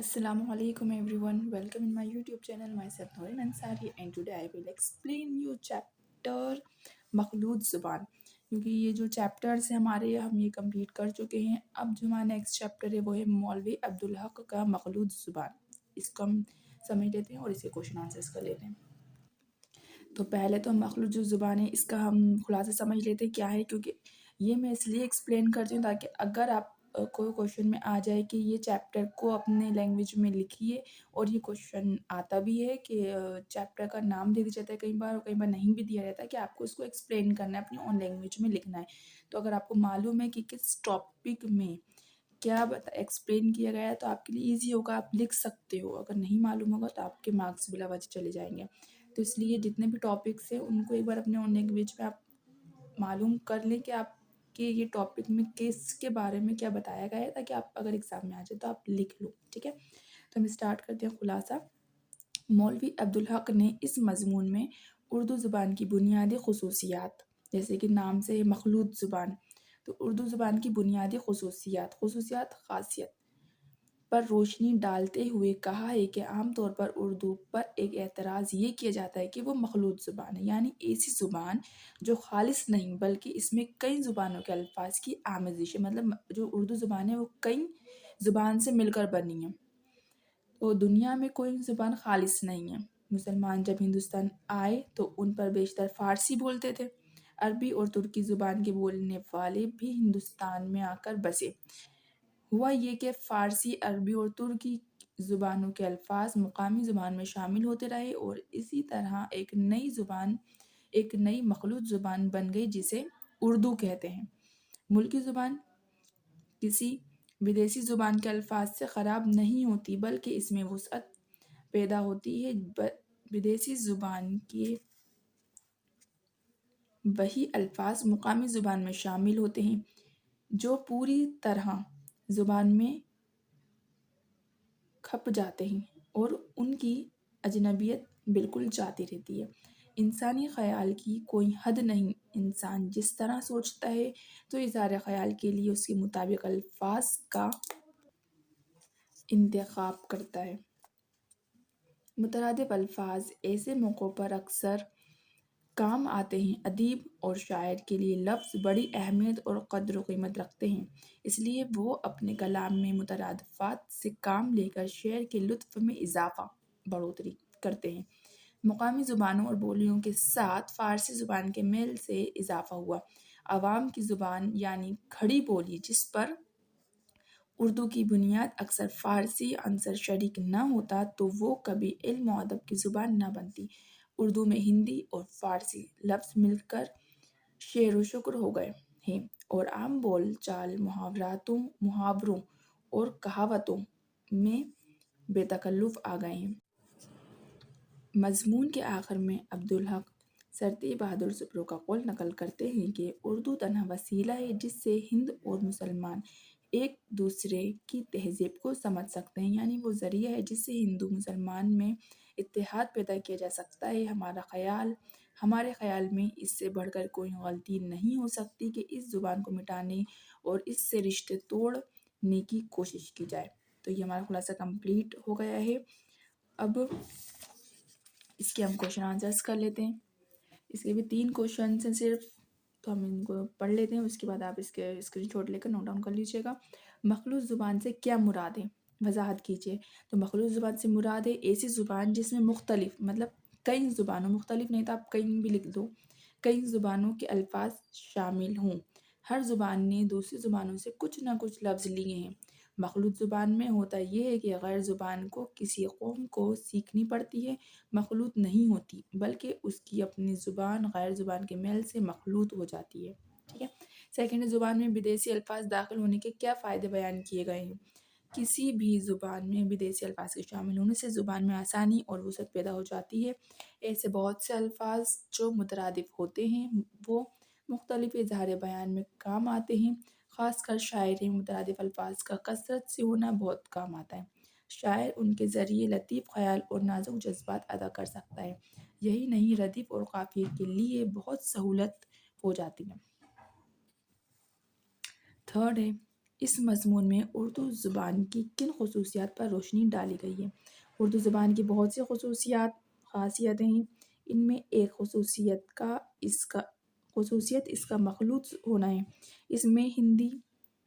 Assalamu alaikum everyone. Welcome in my YouTube channel. Myself Norin Ansari and today I will explain you chapter मखलूत ज़ुबान। क्योंकि ये जो chapters हैं हमारे हम ये कंप्लीट कर चुके हैं। अब जो हमारा नेक्स्ट चैप्टर है वो है मौलवी अब्दुल हक का मखलूत ज़ुबान। इसको हम समझ लेते हैं और इसके क्वेश्चन आंसर्स कर लेते हैं। तो पहले तो मखलूत जो ज़ुबान है इसका हम खुलासा समझ लेते हैं क्या है, क्योंकि ये मैं इसलिए एक्सप्लेन करती हूँ ताकि अगर आप कोई क्वेश्चन में आ जाए कि ये चैप्टर को अपने लैंग्वेज में लिखिए, और ये क्वेश्चन आता भी है कि चैप्टर का नाम दे दिया जाता है कई बार, और कई बार नहीं भी दिया जाता है कि आपको इसको एक्सप्लेन करना है, अपनी ओन लैंग्वेज में लिखना है। तो अगर आपको मालूम है कि किस टॉपिक में क्या एक्सप्लेन किया गया है तो आपके लिए ईजी होगा, आप लिख सकते हो। अगर नहीं मालूम होगा तो आपके मार्क्स बिला वजह चले जाएंगे। तो इसलिए जितने भी टॉपिक्स हैं उनको एक बार अपने ओन लैंग्वेज में आप मालूम कर लें कि आपके ये टॉपिक में किसके बारे में क्या बताया गया है, ताकि आप अगर एग्ज़ाम में आ जाए तो आप लिख लो। ठीक है, तो हम स्टार्ट करते हैं खुलासा। मौलवी अब्दुल हक ने इस मज़मून में उर्दू ज़ुबान की बुनियादी खसूसियात, जैसे कि नाम से है मखलूत ज़ुबान, तो उर्दू ज़ुबान की बुनियादी खसूसियात ख़ासियत पर रोशनी डालते हुए कहा है कि आम तौर पर उर्दू पर एक एतराज़ ये किया जाता है कि वो मखलूत ज़ुबान है, यानी ऐसी ज़ुबान जो खालिस नहीं बल्कि इसमें कई ज़ुबानों के अल्फाज की आमेज़िश है। मतलब जो उर्दू ज़ुबान है वो कई ज़ुबान से मिलकर बनी है। तो दुनिया में कोई ज़ुबान खालिस नहीं है। मुसलमान जब हिंदुस्तान आए तो उन पर बेशतर फ़ारसी बोलते थे। अरबी और तुर्की ज़ुबान के बोलने वाले भी हिंदुस्तान में आकर बसे। हुआ ये कि फ़ारसी, अरबी और तुर्की ज़ुबानों के अल्फाज मुकामी ज़ुबान में शामिल होते रहे और इसी तरह एक नई मखलूत ज़ुबान बन गई जिसे उर्दू कहते हैं। मुल्की ज़ुबान किसी विदेशी ज़ुबान के अल्फाज से ख़राब नहीं होती, बल्कि इसमें वुसअत पैदा होती है। विदेशी ज़ुबान के वही अल्फाज मुकामी ज़ुबान में शामिल होते हैं जो पूरी तरह ज़ुबान में खप जाते हैं और उनकी अजनबियत बिल्कुल जाती रहती है। इंसानी ख़याल की कोई हद नहीं। इंसान जिस तरह सोचता है तो इज़हार ख़याल के लिए उसके मुताबिक अल्फाज का इंतखाब करता है। मुतरादिफ अल्फाज ऐसे मौक़ों पर अक्सर काम आते हैं। अदीब और शायर के लिए लफ्ज़ बड़ी अहमियत और क़द्र व क़ीमत रखते हैं, इसलिए वो अपने कलाम में मुतरादिफ़ात से काम लेकर शेर के लुत्फ़ में बढ़ोतरी करते हैं। मुकामी ज़ुबानों और बोलियों के साथ फ़ारसी ज़ुबान के मेल से इज़ाफ़ा हुआ। अवाम की ज़ुबान यानी खड़ी बोली, जिस पर उर्दू की बुनियाद अक्सर फ़ारसी अंसर शरीक न होता तो वो कभी इल्म व अदब की ज़ुबान न बनती। उर्दू में हिंदी और फ़ारसी लफ्ज़ मिलकर शेर व शुक्र हो गए हैं और आम बोल चाल, मुहावरों और कहावतों में बेतकल्लुफ़ आ गए हैं। मज़मून के आखिर में अब्दुल हक सरती बहादुर सुप्रो का कौल नकल करते हैं कि उर्दू तन्हा वसीला है जिससे हिंद और मुसलमान एक दूसरे की तहज़ीब को समझ सकते हैं, यानी वो ज़रिया है जिससे हिंदू मुसलमान में इत्तेहाद पैदा किया जा सकता है। हमारे ख़याल में इससे बढ़कर कोई गलती नहीं हो सकती कि इस ज़ुबान को मिटाने और इससे रिश्ते तोड़ने की कोशिश की जाए। तो ये हमारा खुलासा कंप्लीट हो गया है। अब इसके हम क्वेश्चन आंसर्स कर लेते हैं। इसके भी 3 क्वेश्चन हैं सिर्फ, तो हम इनको पढ़ लेते हैं, उसके बाद आप इसके स्क्रीनशॉट लेकर नोट डाउन कर लीजिएगा। मखलूत ज़ुबान से क्या मुराद है, वजाहत कीजिए। तो मखलूत ज़ुबान से मुराद है ऐसी ज़ुबान जिसमें मुख्तलिफ, मतलब कई ज़ुबानों, मुख्तलिफ नहीं तो आप कहीं भी लिख दो, कई ज़ुबानों के अल्फाज शामिल हों। हर ज़ुबान ने दूसरी ज़ुबानों से कुछ ना कुछ लफ्ज़ लिए हैं। मखलूत ज़ुबान में होता ये है कि गैर ज़ुबान को किसी कौम को सीखनी पड़ती है, मखलूत नहीं होती, बल्कि उसकी अपनी ज़ुबान गैर ज़ुबान के मेल से मखलूत हो जाती है। ठीक है। सेकेंड, ज़ुबान में विदेशी अल्फाज दाखिल होने के क्या फ़ायदे बयान किए गए हैं। किसी भी ज़ुबान में विदेशी अल्फाज के शामिल होने से ज़ुबान में आसानी और वसअत पैदा हो जाती है। ऐसे बहुत से अल्फाज जो मुतरादिफ होते हैं वो मुख्तलिफ इज़हार बयान में काम आते हैं। ख़ासकर शायरी में मुतरादिफ अल्फाज का कसरत से होना बहुत काम आता है। शायर उनके ज़रिए लतीफ़ ख़याल और नाज़ुक जज्बात अदा कर सकता है। यही नहीं, रदीफ़ और काफ़िए के लिए बहुत सहूलत हो जाती है। थर्ड है, اس مضمون میں اردو زبان کی کن خصوصیات پر روشنی ڈالی گئی ہے؟ اردو زبان کی بہت سی خاصیتیں ہیں۔ ان میں ایک خصوصیت اس کا مخلوط ہونا ہے۔ اس میں ہندی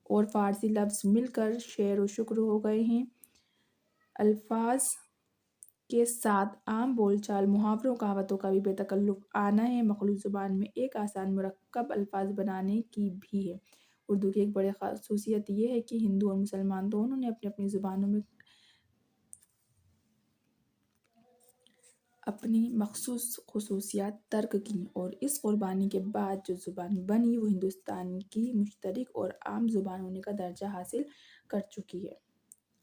اور فارسی لفظ مل کر شعر و شکر ہو گئے ہیں۔ الفاظ کے ساتھ عام بول چال، محاوروں، کہاوتوں کا بھی بے تکلف آنا ہے۔ مخلوط زبان میں ایک آسان مرکب الفاظ بنانے کی بھی ہے۔ اردو کی ایک بڑی خصوصیت یہ ہے کہ ہندو اور مسلمان دونوں نے اپنی اپنی زبانوں میں اپنی مخصوص خصوصیات ترک کیں اور اس قربانی کے بعد جو زبان بنی وہ ہندوستان کی مشترک اور عام زبان ہونے کا درجہ حاصل کر چکی ہے۔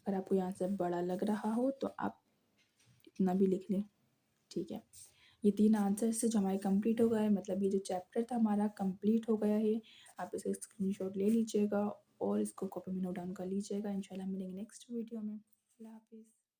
اگر آپ کو یہاں سے بڑا لگ رہا ہو تو آپ اتنا بھی لکھ لیں، ٹھیک ہے۔ یہ 3 آنسر سے جو ہمارے کمپلیٹ ہو گئے، مطلب یہ جو چیپٹر تھا ہمارا کمپلیٹ ہو گیا ہے۔ آپ اس کا اسکرین شاٹ لے لیجیے گا اور اس کو کاپی میں نوٹ ڈاؤن کر لیجیے گا۔ انشاءاللہ ملیں گے نیکسٹ ویڈیو میں۔ اللہ حافظ۔